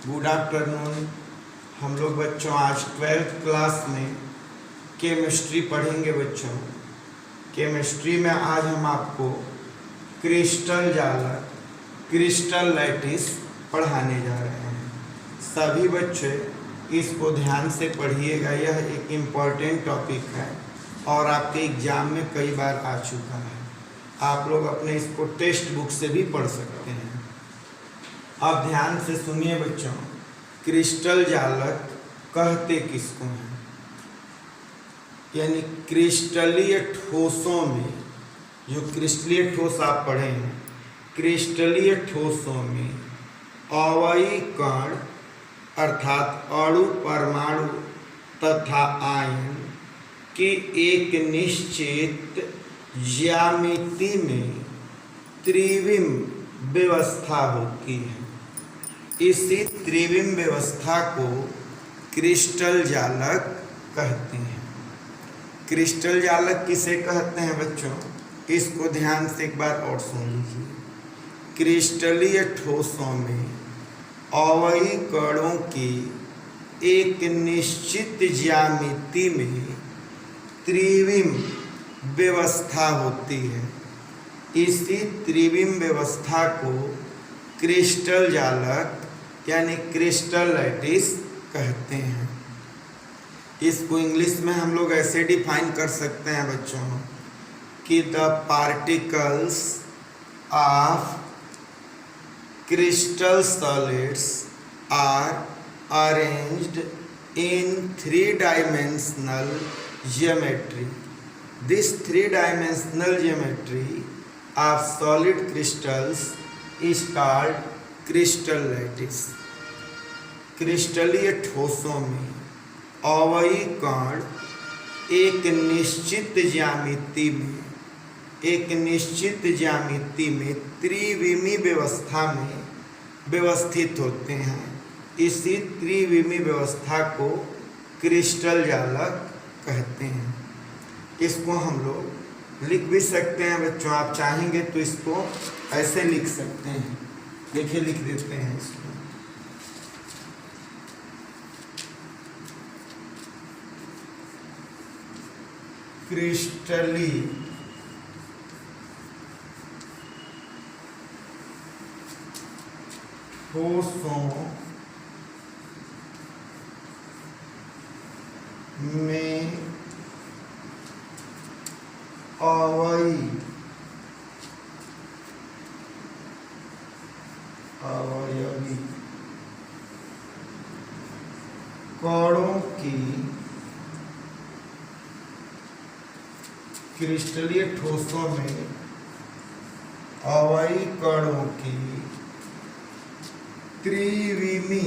Good afternoon. हम लोग बच्चों आज 12th क्लास में केमिस्ट्री पढ़ेंगे। बच्चों केमिस्ट्री में आज हम आपको क्रिस्टल जालक क्रिस्टल लैटिस पढ़ाने जा रहे हैं। सभी बच्चे इसको ध्यान से पढ़िएगा। यह एक इम्पॉर्टेंट टॉपिक है और आपके एग्जाम में कई बार आ चुका है। आप लोग अपने इसको टेक्स्ट बुक से भी पढ़ सकते हैं। अब ध्यान से सुनिए बच्चों, क्रिस्टल जालक कहते किसको हैं? यानी क्रिस्टलीय ठोसों में, जो क्रिस्टलीय ठोस आप पढ़े हैं, क्रिस्टलीय ठोसों में अवयवी कण अर्थात अणु, परमाणु तथा आयन की एक निश्चित ज्यामिति में त्रिविम व्यवस्था होती है। इसी त्रिविम व्यवस्था को क्रिस्टल जालक कहते हैं। क्रिस्टल जालक किसे कहते हैं बच्चों? इसको ध्यान से एक बार और सुन लीजिए। क्रिस्टलीय ठोसों में अवयवी कणों की एक निश्चित ज्यामिति में त्रिविम व्यवस्था होती है। इसी त्रिविम व्यवस्था को क्रिस्टल जालक यानी क्रिस्टल लैटिस कहते हैं। इसको इंग्लिश में हम लोग ऐसे डिफाइन कर सकते हैं बच्चों कि the particles of crystal solids are arranged in 3-dimensional geometry. This 3-dimensional geometry of solid crystals is called crystal lattice. क्रिस्टलीय ठोसों में अवयवी कण एक निश्चित ज्यामिति में त्रिविमी व्यवस्था में व्यवस्थित होते हैं। इसी त्रिविमी व्यवस्था को क्रिस्टल जालक कहते हैं। इसको हम लोग लिख भी सकते हैं बच्चों। आप चाहेंगे तो इसको ऐसे लिख सकते हैं। देखिए लिख देते हैं इसको। क्रिस्टली ठोसों में अवयवी कणों की क्रिस्टलीय ठोसों में अवयवी कणों की त्रिविमी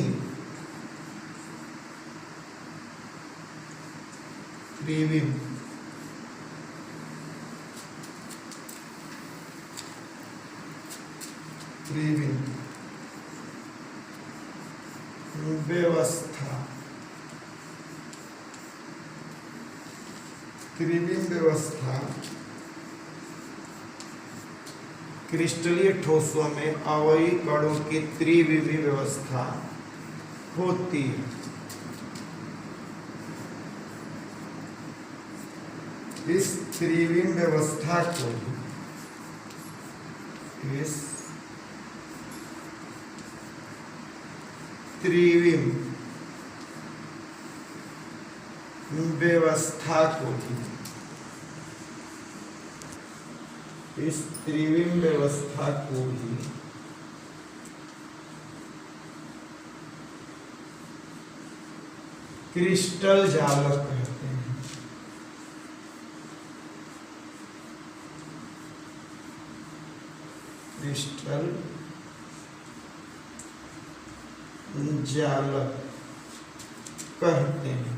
व्यवस्था क्रिस्टलीय ठोसों में अवयवी कणों की त्रिविमी व्यवस्था होती है। इस त्रिविम व्यवस्था को इस त्रिविम व्यवस्था को ही क्रिस्टल जालक कहते हैं। क्रिस्टल जालक कहते हैं।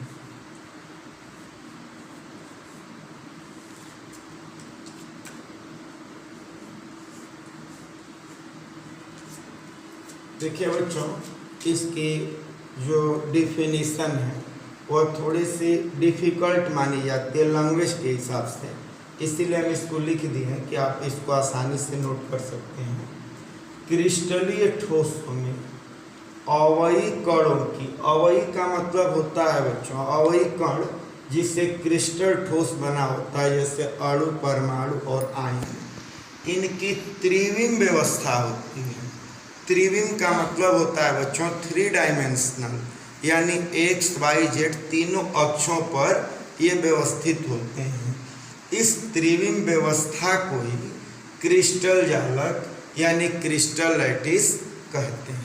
देखिए बच्चों, इसकी जो डिफिनीशन है वह थोड़ी सी डिफ़िकल्ट मानी जाती है लैंग्वेज के हिसाब से, इसीलिए हम इसको लिख दिए हैं कि आप इसको आसानी से नोट कर सकते हैं। क्रिस्टलीय ठोसों में अवयी कणों की, अवयी का मतलब होता है बच्चों अवयी कण जिससे क्रिस्टल ठोस बना होता है, जैसे अणु, परमाणु और आयन, इनकी त्रिविम व्यवस्था होती है। त्रिविम का मतलब होता है बच्चों 3 डायमेंशनल, यानी एक्स वाई जेड तीनों अक्षों पर ये व्यवस्थित होते हैं। इस त्रिविम व्यवस्था को ही क्रिस्टल जालक यानी क्रिस्टल लैटिस कहते हैं।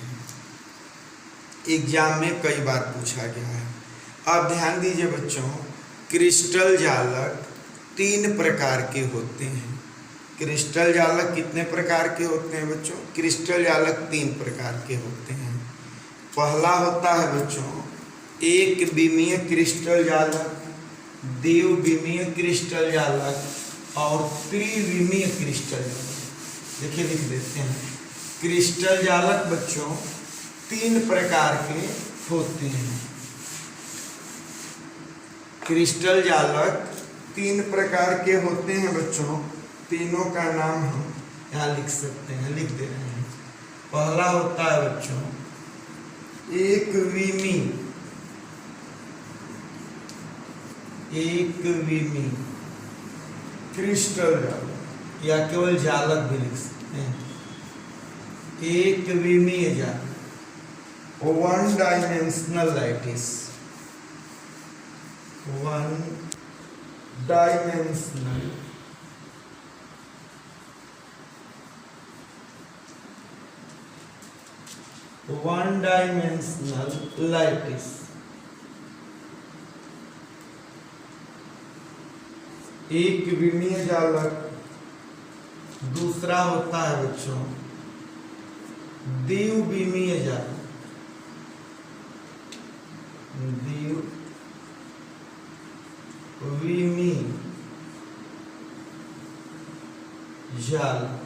एग्जाम में कई बार पूछा गया है। अब ध्यान दीजिए बच्चों, क्रिस्टल जालक 3 प्रकार के होते हैं। क्रिस्टल जालक कितने प्रकार के होते हैं बच्चों? क्रिस्टल जालक 3 प्रकार के होते हैं। पहला होता है बच्चों एक विमीय क्रिस्टल जालक, द्विविमीय क्रिस्टल जालक और त्रिविमीय क्रिस्टल जालक। देखिए लिख देते हैं। क्रिस्टल जालक बच्चों 3 प्रकार के होते हैं। क्रिस्टल जालक 3 प्रकार के होते हैं बच्चों। तीनों का नाम हम यहाँ लिख सकते हैं, लिख दे रहे हैं। पहला होता है बच्चों एक विमी क्रिस्टल जालक, या केवल जालक भी लिख सकते हैं। एक विमीय जालक, 1 डायमेंशनल लैटिस, 1 डायमेंशनल लैटिस। एक विमीय जालक। दूसरा होता है बच्चों द्विविमीय जालक, द्विविमीय जालक,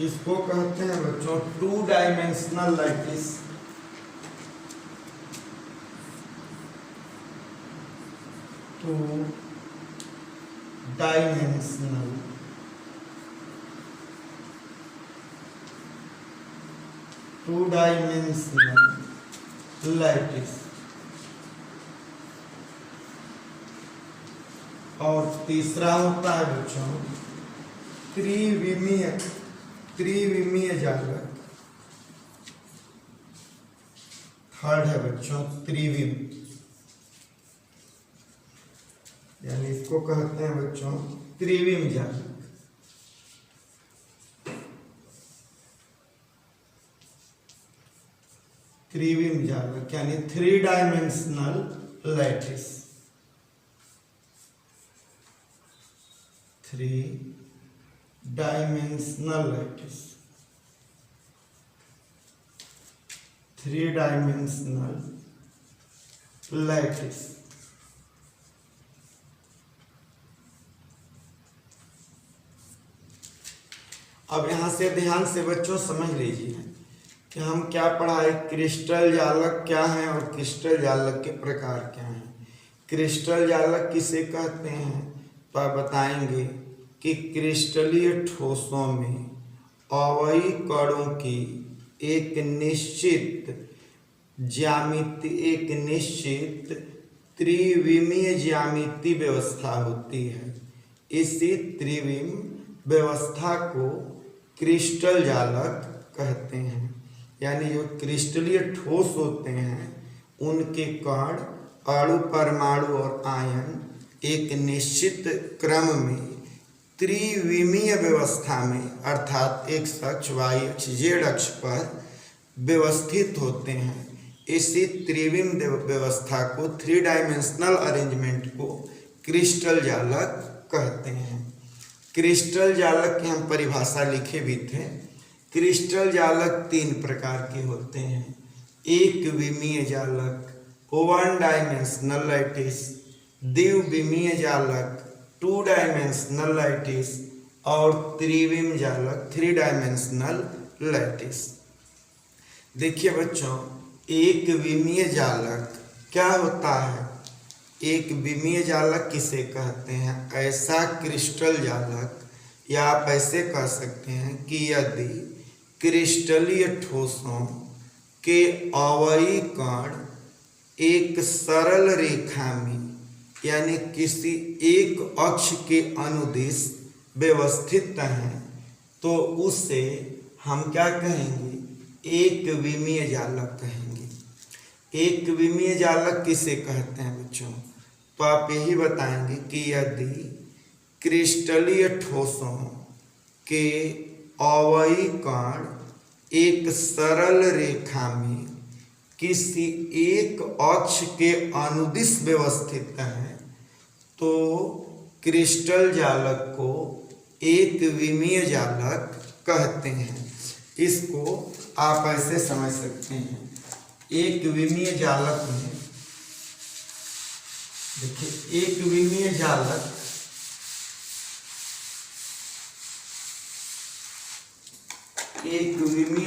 इसको कहते हैं बच्चों 2 dimensional lattice. Two dimensional lattice. और तीसरा होता है बच्चों त्रिविमीय जालक। थर्ड है बच्चों त्रिविम, यानी इसको कहते हैं बच्चों त्रिविम जालक। त्रिविम जालक यानी 3 dimensional lattice. 3 dimensional lattice, 3 dimensional lattice. अब यहां से ध्यान से बच्चों समझ लीजिए कि हम क्या पढ़ा है, क्रिस्टल जालक क्या है और क्रिस्टल जालक के प्रकार क्या हैं। क्रिस्टल जालक किसे कहते हैं तो आप बताएंगे कि क्रिस्टलीय ठोसों में अवयी कणों की एक निश्चित त्रिविमीय ज्यामिति व्यवस्था होती है। इसी त्रिविम व्यवस्था को क्रिस्टल जालक कहते हैं। यानी जो क्रिस्टलीय ठोस होते हैं उनके कण, अणु, परमाणु और आयन एक निश्चित क्रम में त्रिविमीय व्यवस्था में अर्थात एक्स अक्ष, वाई अक्ष, जेड अक्ष पर व्यवस्थित होते हैं। इसी त्रिविम व्यवस्था को 3 डायमेंशनल अरेंजमेंट को क्रिस्टल जालक कहते हैं। क्रिस्टल जालक की हम परिभाषा लिखे भी थे। क्रिस्टल जालक 3 प्रकार के होते हैं। एक विमीय जालक 1 डायमेंशनल लैटिस, द्विविमीय जालक 2 डायमेंशनल लैटिस और त्रिविम जालक 3 डायमेंशनल लैटिस। देखिए बच्चों, एक विमीय जालक क्या होता है? एक विमीय जालक किसे कहते हैं? ऐसा क्रिस्टल जालक, या आप ऐसे कह सकते हैं कि यदि क्रिस्टलीय ठोसों के अवयवी कण एक सरल रेखा में यानी किसी एक अक्ष के अनुदिश व्यवस्थित हैं तो उसे हम क्या कहेंगे, एक विमीय जालक कहेंगे। एक विमीय जालक किसे कहते हैं बच्चों, तो आप यही बताएंगे कि यदि क्रिस्टलीय ठोसों के अवयवी कण एक सरल रेखा में किसी एक अक्ष के अनुदिश व्यवस्थित हैं तो क्रिस्टल जालक को एक विमीय जालक कहते हैं। इसको आप ऐसे समझ सकते हैं, एक विमीय जालक में देखिए, एक विमीय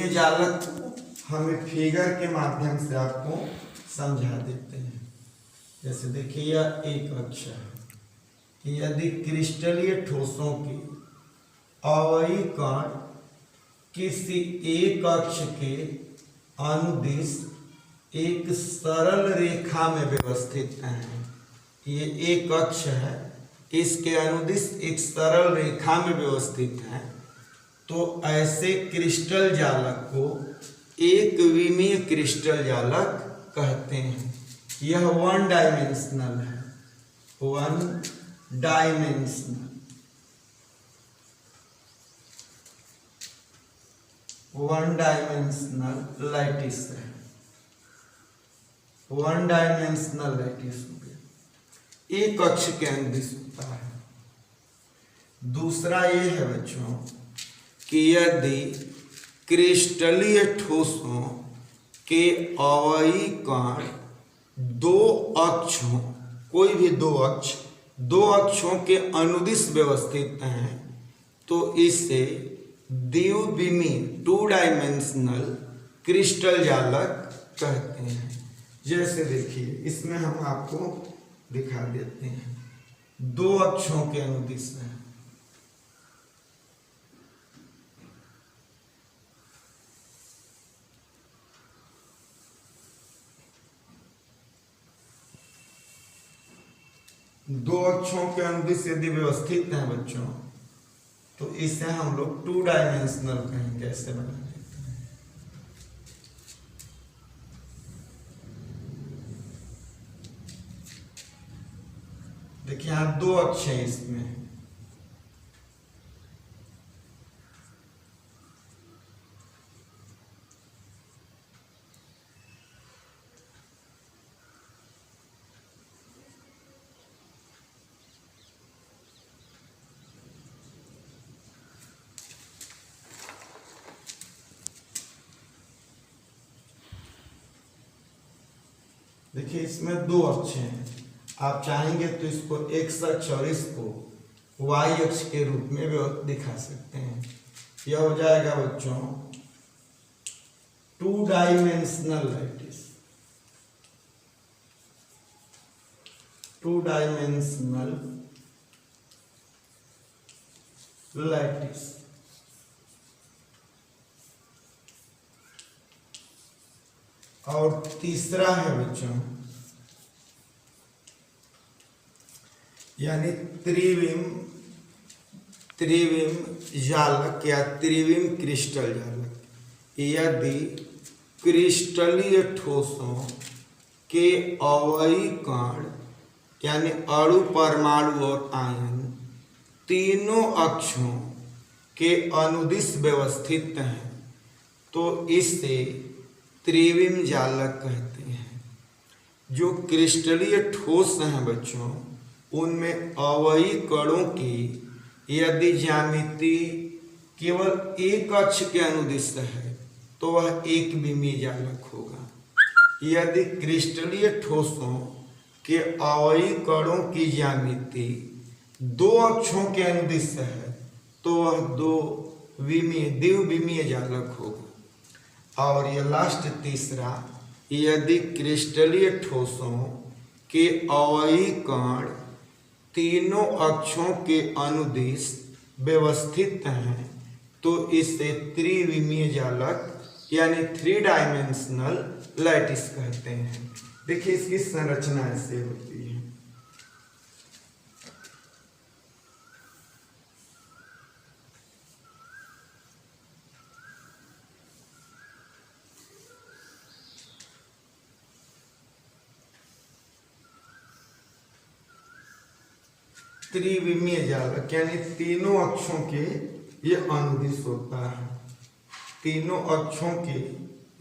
जालक को हमें फिगर के माध्यम से आपको समझा देते हैं। जैसे देखिए, यह एक अक्ष है, यदि क्रिस्टलीय ठोसों के अवयवी कण किसी एक अक्ष के अनुदिश एक सरल रेखा में व्यवस्थित हैं, ये एक अक्ष है, इसके अनुदिश एक सरल रेखा में व्यवस्थित हैं, तो ऐसे क्रिस्टल जालक को एक विमीय क्रिस्टल जालक कहते हैं। यह वन डायमेंशनल है, one dimensional, one dimensional lattice है, वन डायमेंशनल लैटिस हो गया, एक अक्ष के अनुदिश होता है। दूसरा ये है बच्चों कि यदि क्रिस्टलीय ठोसों के अवयवी कण दो अक्षों, कोई भी दो अक्षों के अनुदिश व्यवस्थित हैं तो इसे द्विविमीय टू डायमेंशनल क्रिस्टल जालक कहते हैं। जैसे देखिए, इसमें हम आपको दिखा देते हैं, दो अक्षों के अनुदिश हैं, दो अक्षों के अनुदिश यदि व्यवस्थित हैं बच्चों तो इसे हम लोग टू डायमेंशनल कहेंगे। ऐसे बना देते हैं, देखिए यहाँ दो अक्ष हैं इसमें, देखिए इसमें दो अक्ष हैं। आप चाहेंगे तो इसको एक्स अक्ष और इसको वाई अक्ष के रूप में भी दिखा सकते हैं। यह हो जाएगा बच्चों two dimensional lattice, two dimensional lattice. और तीसरा है बच्चों यानी त्रिविम जालक या त्रिविम क्रिस्टल जालक। यदि क्रिस्टलीय ठोसों के अवयवी कण यानी अणु, परमाणु और आयन तीनों अक्षों के अनुदिश व्यवस्थित हैं तो इसे त्रिविम जालक कहते हैं। जो क्रिस्टलीय ठोस हैं बच्चों, उनमें अवयवी कणों की यदि ज्यामिति केवल एक अक्ष के अनुदिश है तो वह एक विमीय जालक होगा। यदि क्रिस्टलीय ठोसों के अवयवी कणों की ज्यामिति दो अक्षों के अनुदिश है तो वह द्विविमीय जालक होगा। और यह लास्ट तीसरा, यदि क्रिस्टलीय ठोसों के अवयवी कण तीनों अक्षों के अनुदिश व्यवस्थित हैं तो इसे त्रिविमीय जालक यानी 3 डायमेंशनल लैटिस कहते हैं। देखिए इसकी संरचना ऐसे होती है। त्रिविमीय जालक यानी तीनों अक्षों के ये अनुदिश होता है। तीनों अक्षों के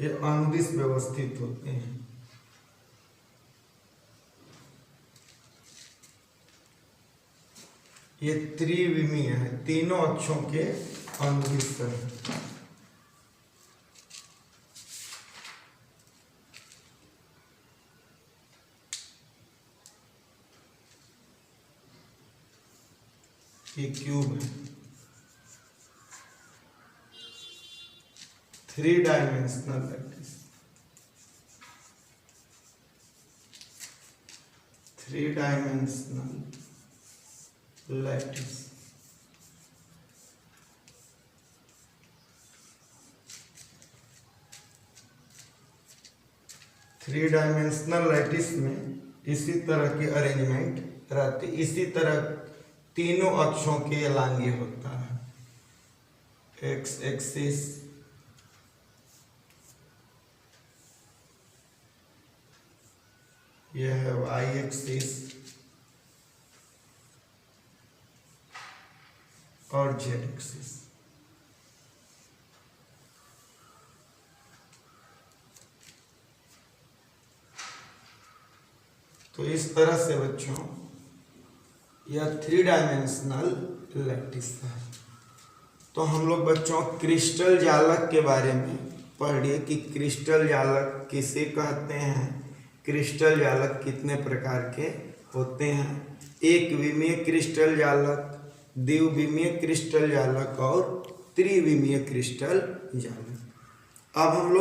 ये अनुदिश व्यवस्थित होते हैं। ये त्रिविमीय है, तीनों अक्षों के अनुदिश है। ये क्यूब है, 3 dimensional lattice, 3 dimensional lattice. Three dimensional lattice में इसी तरह की अरेंजमेंट रहती, इसी तरह तीनों अक्षों के अलांगी होता है। एक्स एक्सिस, यह है वाई एक्सिस और जेड एक्सिस। तो इस तरह से बच्चों यह 3 डायमेंशनल लैटिस है। तो हम लोग बच्चों क्रिस्टल जालक के बारे में पढ़िए कि क्रिस्टल जालक किसे कहते हैं, क्रिस्टल जालक कितने प्रकार के होते हैं। एक विमीय क्रिस्टल जालक, द्विविमीय क्रिस्टल जालक और त्रिविमीय क्रिस्टल जालक। अब हम लोग